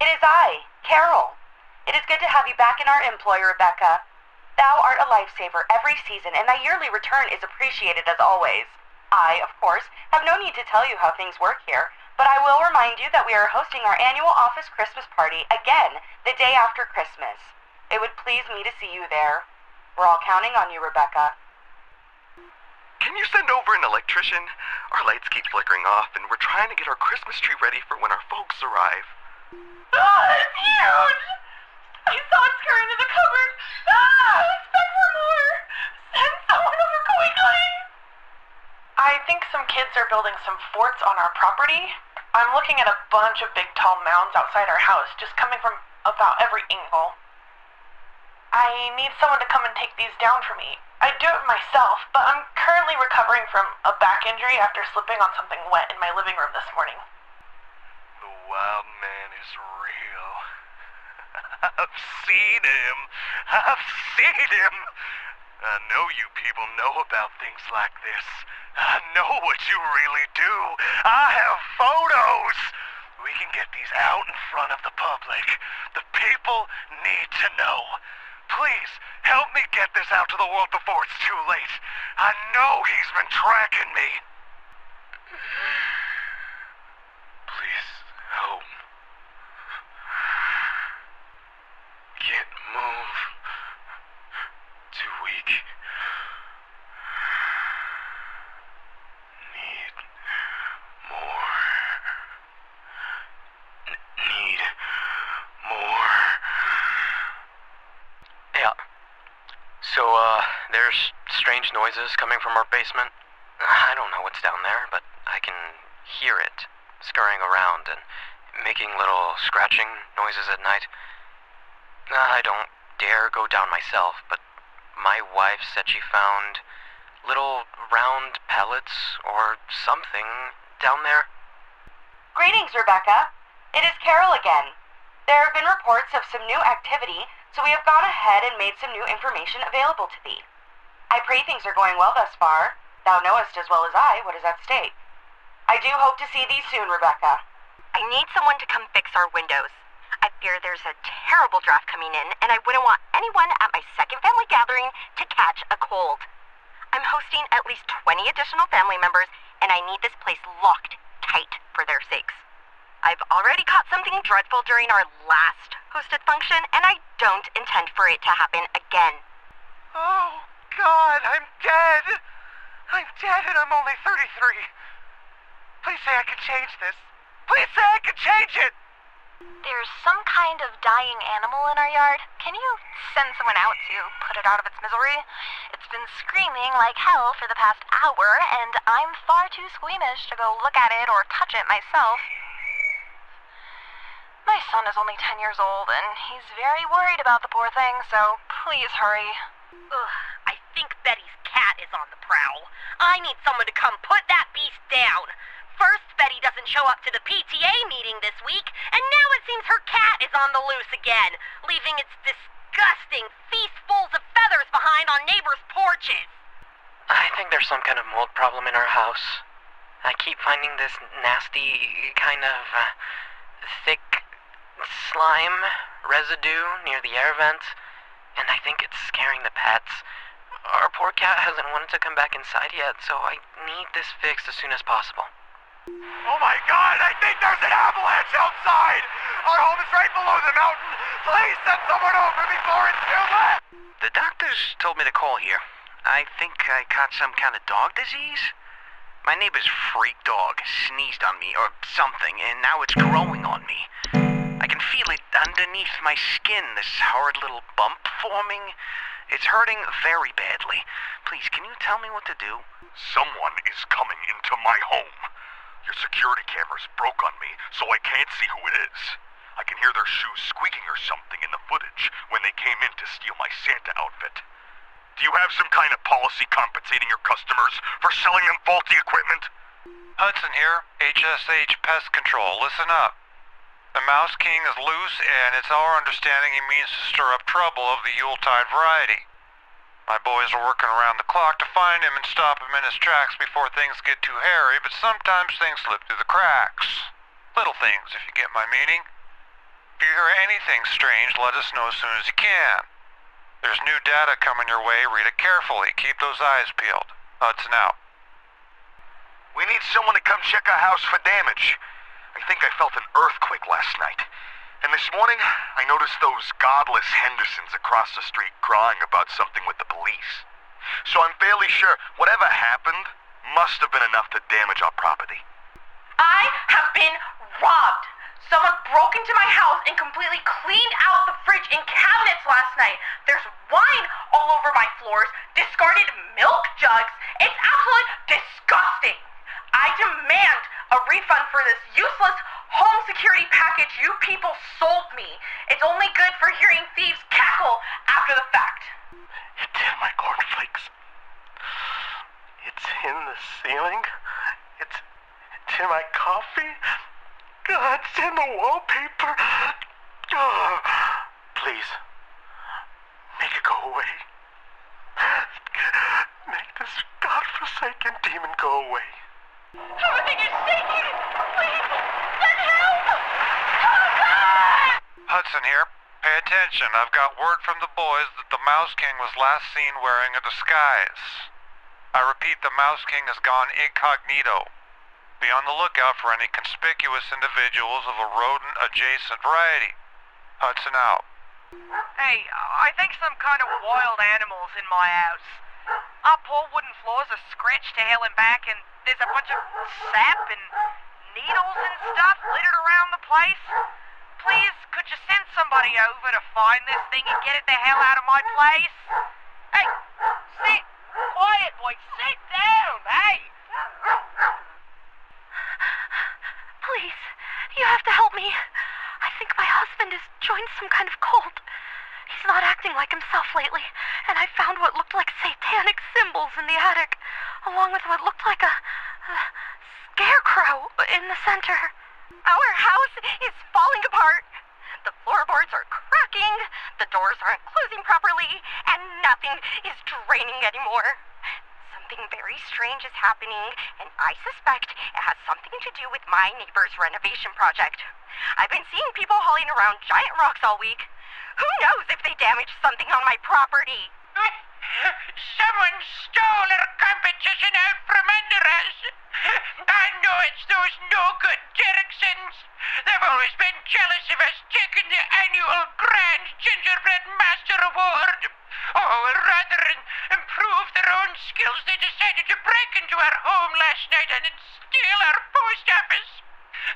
It is I, Carol. It is good to have you back in our employ, Rebecca. Thou art a lifesaver every season, and thy yearly return is appreciated as always. I, of course, have no need to tell you how things work here, but I will remind you that we are hosting our annual office Christmas party again the day after Christmas. It would please me to see you there. We're all counting on you, Rebecca. Can you send over an electrician? Our lights keep flickering off, and we're trying to get our Christmas tree ready for when our folks arrive. Ah, it's huge! I saw it scurrying to the cupboard. Ah, expect for more! Send someone over quickly! I think some kids are building some forts on our property. I'm looking at a bunch of big tall mounds outside our house, just coming from about every angle. I need someone to come and take these down for me. I'd do it myself, but I'm currently recovering from a back injury after slipping on something wet in my living room this morning. The wild man is real. I've seen him. I've seen him. I know you people know about things like this. I know what you really do. I have photos. We can get these out in front of the public. The people need to know. Please, help me get this out to the world before it's too late. I know he's been tracking me. Please, help. Can't move. Too weak. Need more. Need more. Yeah. So, there's strange noises coming from our basement. I don't know what's down there, but I can hear it scurrying around and making little scratching noises at night. I don't dare go down myself, but my wife said she found little round pellets or something down there. Greetings, Rebecca. It is Carol again. There have been reports of some new activity, so we have gone ahead and made some new information available to thee. I pray things are going well thus far. Thou knowest as well as I what is at stake. I do hope to see thee soon, Rebecca. I need someone to come fix our windows. I fear there's a terrible draft coming in, and I wouldn't want anyone at my second family gathering to catch a cold. I'm hosting at least 20 additional family members, and I need this place locked tight for their sakes. I've already caught something dreadful during our last hosted function, and I don't intend for it to happen again. Oh, God, I'm dead. I'm dead and I'm only 33. Please say I can change this. Please say I can change it. There's some kind of dying animal in our yard. Can you send someone out to put it out of its misery? It's been screaming like hell for the past hour, and I'm far too squeamish to go look at it or touch it myself. My son is only 10 years old, and he's very worried about the poor thing, so please hurry. Ugh, I think Betty's cat is on the prowl. I need someone to come put that beast down. First, Betty doesn't show up to the PTA meeting this week, and now it seems her cat is on the loose again, leaving its disgusting feastfuls of feathers behind on neighbors' porches. I think there's some kind of mold problem in our house. I keep finding this nasty kind of thick slime residue near the air vents, and I think it's scaring the pets. Our poor cat hasn't wanted to come back inside yet, so I need this fixed as soon as possible. Oh my God, I think there's an avalanche outside! Our home is right below the mountain! Please send someone over before it's too late! The doctors told me to call here. I think I caught some kind of dog disease. My neighbor's freak dog sneezed on me or something, and now it's growing on me. I can feel it underneath my skin, this horrid little bump forming. It's hurting very badly. Please, can you tell me what to do? Someone is coming into my home. Your security cameras broke on me, so I can't see who it is. I can hear their shoes squeaking or something in the footage when they came in to steal my Santa outfit. Do you have some kind of policy compensating your customers for selling them faulty equipment? Hudson here, HSH Pest Control. Listen up. The Mouse King is loose, and it's our understanding he means to stir up trouble of the Yuletide variety. My boys are working around the clock to find him and stop him in his tracks before things get too hairy, but sometimes things slip through the cracks. Little things, if you get my meaning. If If you hear anything strange, let us know as soon as you can. There's new data coming your way. Read it carefully. Keep those eyes peeled. Hudson out. We need someone to come check our house for damage. I think I felt an earthquake last night. And this morning, I noticed those godless Hendersons across the street crying about something with the police. So I'm fairly sure whatever happened must have been enough to damage our property. I have been robbed. Someone broke into my house and completely cleaned out the fridge and cabinets last night. There's wine all over my floors, discarded milk jugs. It's absolutely disgusting. I demand a refund for this useless home security package you people sold me. It's only good for hearing thieves cackle after the fact. It's in my cornflakes. It's in the ceiling. It's in my coffee. God, it's in the wallpaper. Oh, please, make it go away. Make this godforsaken demon go away. Everything is shaking. Please, send help. Oh, God! Hudson here. Pay attention. I've got word from the boys that the Mouse King was last seen wearing a disguise. I repeat, the Mouse King has gone incognito. Be on the lookout for any conspicuous individuals of a rodent-adjacent variety. Hudson out. Hey, I think some kind of wild animal's in my house. Our poor wooden floors are scratched to hell and back, and there's a bunch of sap and needles and stuff littered around the place. Please, could you send somebody over to find this thing and get it the hell out of my place? Hey, sit quiet, boy. Sit down, hey! Please, you have to help me. I think my husband has joined some kind of cult. He's not acting like himself lately, and I found what looked like satanic symbols in the attic, along with what looked like a scarecrow in the center. Our house is falling apart. The floorboards are cracking, the doors aren't closing properly, and nothing is draining anymore. Something very strange is happening, and I suspect it has something to do with my neighbor's renovation project. I've been seeing people hauling around giant rocks all week. Who knows if they damaged something on my property? Someone stole our competition out from under us. I know it's those no-good Derricksons. They've always been jealous of us taking the annual Grand Gingerbread Master Award. Oh, rather than improve their own skills, they decided to break into our home last night and steal our post office.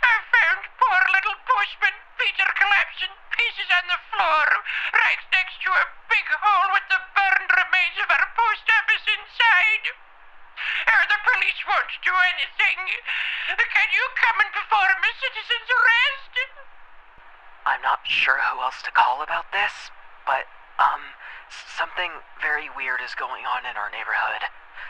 I found poor little postman Peter collapsing pieces on the floor, right next to a big hole with the burned remains of our post office inside. The police won't do anything. Can you come and perform a citizen's arrest? I'm not sure who else to call about this, but, something very weird is going on in our neighborhood.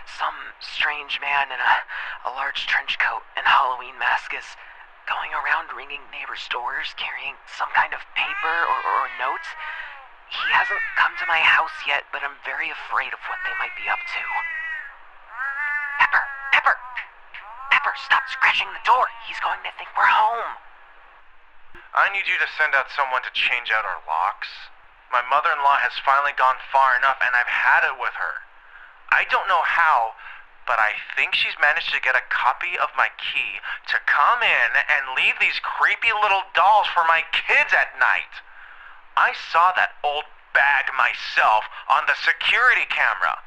Some strange man in a large trench coat and Halloween mask is going around ringing neighbors' doors, carrying some kind of paper or notes. He hasn't come to my house yet, but I'm very afraid of what they might be up to. Pepper, stop scratching the door. He's going to think we're home. I need you to send out someone to change out our locks. My mother-in-law has finally gone far enough, and I've had it with her. I don't know how, but I think she's managed to get a copy of my key to come in and leave these creepy little dolls for my kids at night. I saw that old bag myself on the security camera.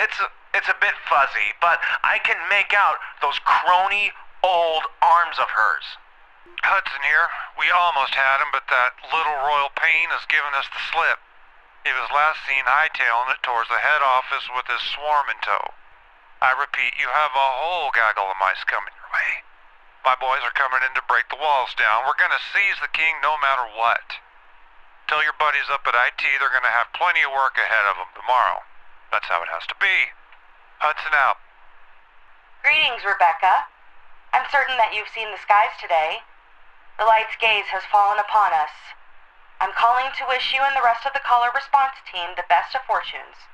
It's a bit fuzzy, but I can make out those crony old arms of hers. Hudson here. We almost had him, but that little royal pain has given us the slip. He was last seen hightailing it towards the head office with his swarm in tow. I repeat, you have a whole gaggle of mice coming your way. My boys are coming in to break the walls down. We're gonna seize the king no matter what. Tell your buddies up at IT they're gonna have plenty of work ahead of them tomorrow. That's how it has to be. Hudson out. Greetings, Rebecca. I'm certain that you've seen the skies today. The light's gaze has fallen upon us. I'm calling to wish you and the rest of the caller response team the best of fortunes.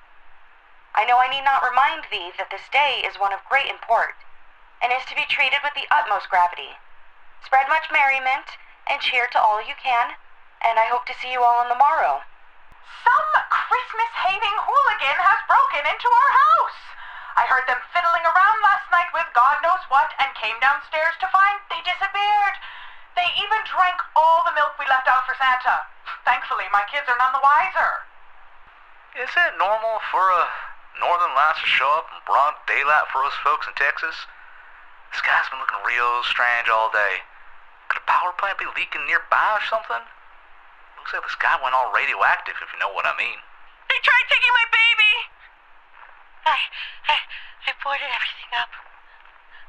I know I need not remind thee that this day is one of great import, and is to be treated with the utmost gravity. Spread much merriment, and cheer to all you can, and I hope to see you all on the morrow. Some Christmas-hating hooligan has broken into our house. I heard them fiddling around last night with God knows what and came downstairs to find they disappeared. They even drank all the milk we left out for Santa. Thankfully, my kids are none the wiser. Is it normal for a northern lights to show up in broad daylight for us folks in Texas? The sky's been looking real strange all day. Could a power plant be leaking nearby or something? Looks like the sky went all radioactive, if you know what I mean. They tried taking my baby! I boarded everything up,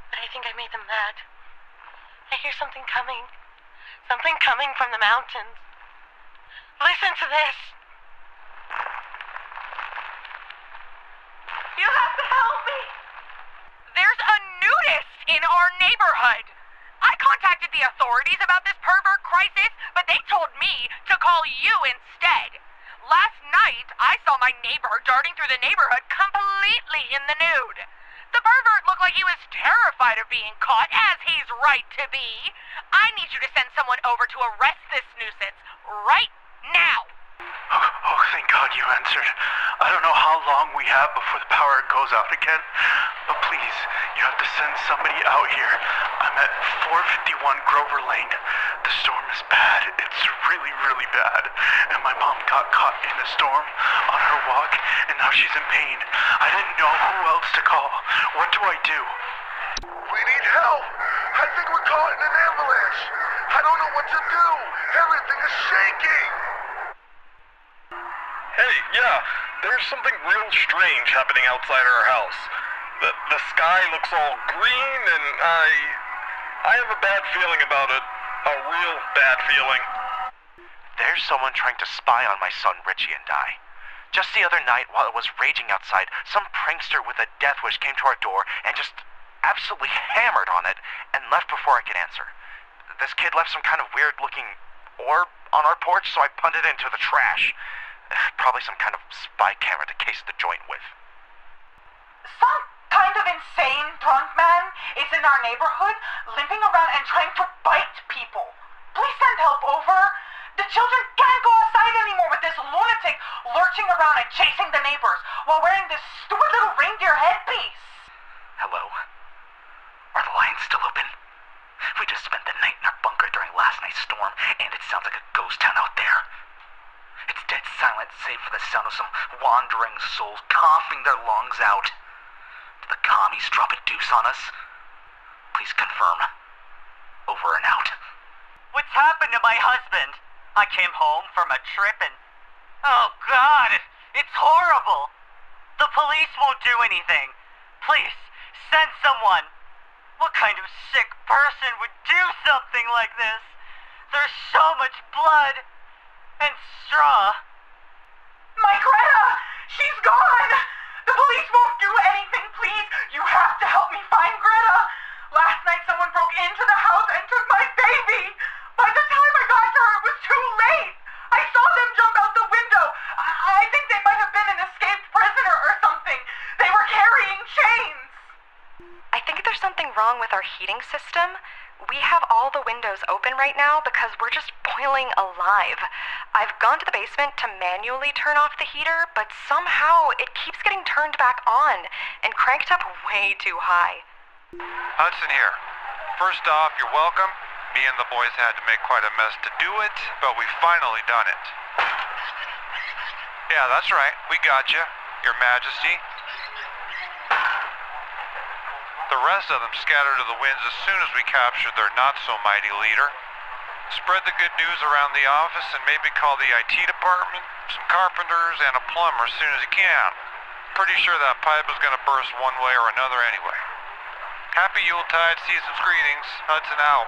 but I think I made them mad. I hear something coming. Something coming from the mountains. Listen to this. You have to help me! There's a nudist in our neighborhood. I contacted the authorities about this pervert crisis, but they told me to call you instead. Last night, I saw my neighbor darting through the neighborhood completely in the nude. The pervert looked like he was terrified of being caught, as he's right to be. I need you to send someone over to arrest this nuisance right now. Oh, thank God you answered. I don't know how long we have before the power goes out again, but please, you have to send somebody out here. I'm at 451 Grover Lane. The storm is bad. It's really, really bad. And my mom got caught in a storm on her walk, and now she's in pain. I didn't know who else to call. What do I do? We need help. I think we're caught in an avalanche. I don't know what to do. Everything is shaking. Hey, yeah, there's something real strange happening outside our house. The sky looks all green, and I have a bad feeling about it. A real bad feeling. There's someone trying to spy on my son Richie and I. Just the other night, while it was raging outside, some prankster with a death wish came to our door and just absolutely hammered on it and left before I could answer. This kid left some kind of weird-looking orb on our porch, so I punted it into the trash. Probably some kind of spy camera to case the joint with. Some kind of insane drunk man is in our neighborhood, limping around and trying to bite people. Please send help over. The children can't go outside anymore with this lunatic lurching around and chasing the neighbors while wearing this stupid little reindeer headpiece. Hello? Are the lines still open? We just spent the night in our bunker during last night's storm, and it sounds like a ghost town out there. It's dead silent, save for the sound of some wandering souls coughing their lungs out. Did the commies drop a deuce on us? Please confirm. Over and out. What's happened to my husband? I came home from a trip and... Oh, God! It's horrible! The police won't do anything. Please, send someone. What kind of sick person would do something like this? There's so much blood and straw. My Greta! She's gone! The police won't do anything, please! You have to help me find Greta! Last night someone broke into the house and took my baby! By the time I got to her, it was too late! I saw them jump out the window! I think they might have been an escaped prisoner or something! They were carrying chains! I think there's something wrong with our heating system. We have all the windows open right now because we're just boiling alive. I've gone to the basement to manually turn off the heater, but somehow it keeps getting turned back on and cranked up way too high. Hudson here. First off, you're welcome. Me and the boys had to make quite a mess to do it, but we finally done it. Yeah, that's right. We got you, Your Majesty. The rest of them scattered to the winds as soon as we captured their not-so-mighty leader. Spread the good news around the office and maybe call the IT department, some carpenters, and a plumber as soon as you can. Pretty sure that pipe is gonna burst one way or another anyway. Happy Yuletide, season's greetings. Hudson out.